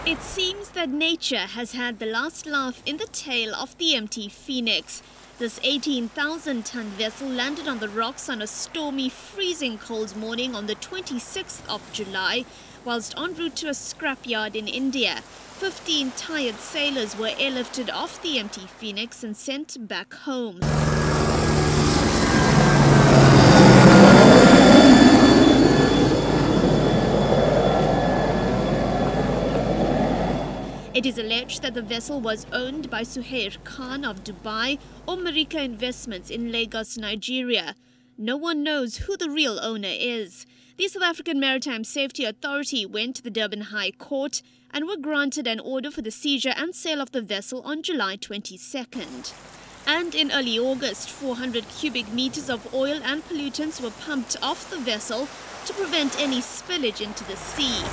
It seems that nature has had the last laugh in the tail of the MT Phoenix. This 18,000-ton vessel landed on the rocks on a stormy, freezing cold morning on the 26th of July, whilst en route to a scrapyard in India. 15 tired sailors were airlifted off the MT Phoenix and sent back home. It is alleged that the vessel was owned by Suhair Khan of Dubai or Marika Investments in Lagos, Nigeria. No one knows who the real owner is. The South African Maritime Safety Authority went to the Durban High Court and were granted an order for the seizure and sale of the vessel on July 22nd. And in early August, 400 cubic meters of oil and pollutants were pumped off the vessel to prevent any spillage into the sea.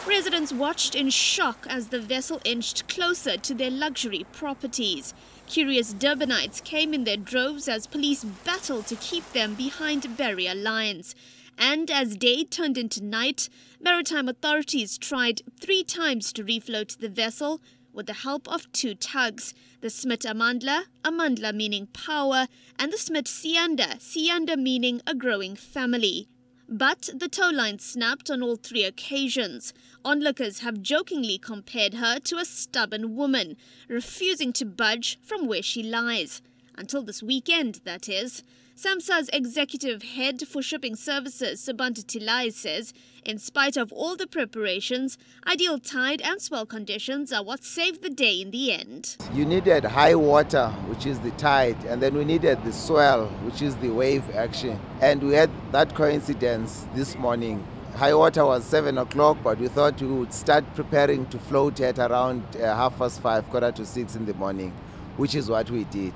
Residents watched in shock as the vessel inched closer to their luxury properties. Curious Durbanites came in their droves as police battled to keep them behind barrier lines. And as day turned into night, maritime authorities tried 3 times to refloat the vessel with the help of 2 tugs. The Smit Amandla, Amandla meaning power, and the Smit Sianda, Sianda meaning a growing family. But the tow line snapped on all 3 occasions. Onlookers have jokingly compared her to a stubborn woman, refusing to budge from where she lies. Until this weekend, that is. SAMSA's executive head for shipping services, Subanta Pillay, says, in spite of all the preparations, ideal tide and swell conditions are what saved the day in the end. You needed high water, which is the tide, and then we needed the swell, which is the wave action. And we had that coincidence this morning. High water was 7 o'clock, but we thought we would start preparing to float at around 5:30, 5:45 in the morning, which is what we did.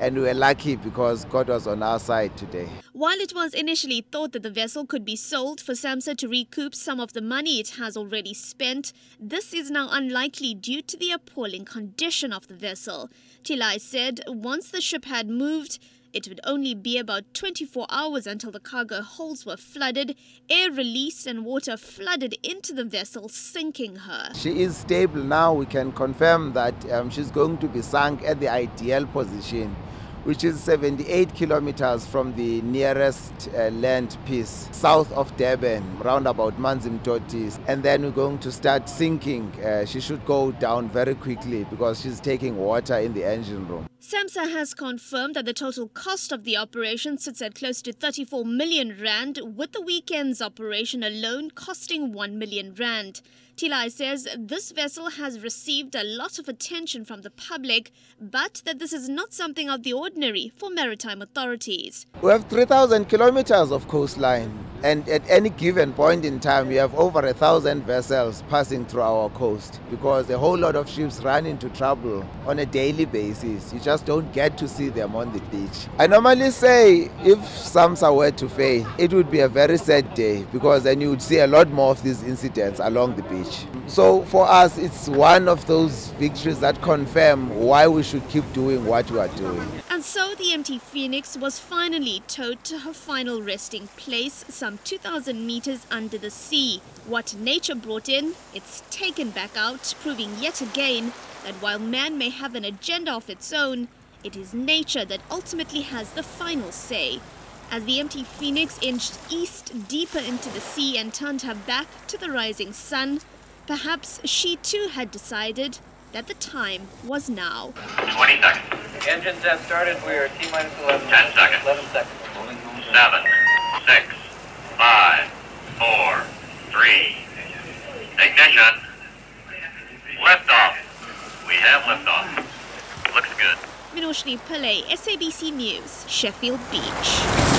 And we were lucky because God was on our side today. While it was initially thought that the vessel could be sold for SAMSA to recoup some of the money it has already spent, this is now unlikely due to the appalling condition of the vessel. Pillay said once the ship had moved, it would only be about 24 hours until the cargo holds were flooded, air released and water flooded into the vessel, sinking her. She is stable now. We can confirm that she's going to be sunk at the ideal position, which is 78 kilometers from the nearest land piece, south of Durban, round about Manzimtoti. And then we're going to start sinking. She should go down very quickly because she's taking water in the engine room. SAMSA has confirmed that the total cost of the operation sits at close to 34 million rand, with the weekend's operation alone costing 1 million rand. Pillay says this vessel has received a lot of attention from the public, but that this is not something out of the ordinary for maritime authorities. We have 3,000 kilometers of coastline, and at any given point in time we have over 1,000 vessels passing through our coast because a whole lot of ships run into trouble on a daily basis. You just don't get to see them on the beach. I normally say if SAMSA were to fail, it would be a very sad day because then you would see a lot more of these incidents along the beach. So for us, it's one of those victories that confirm why we should keep doing what we are doing. And so the MT Phoenix was finally towed to her final resting place, some 2,000 meters under the sea. What nature brought in, it's taken back out, proving yet again that while man may have an agenda of its own, it is nature that ultimately has the final say. As the MT Phoenix inched east deeper into the sea and turned her back to the rising sun, perhaps she too had decided that the time was now. 20 seconds. Engines have started. We are T-minus 11. 10 seconds. 11 seconds. 7, 6, 5, 4, 3. Ignition. Liftoff. We have liftoff. Looks good. Minoshni Pillay, SABC News, Sheffield Beach.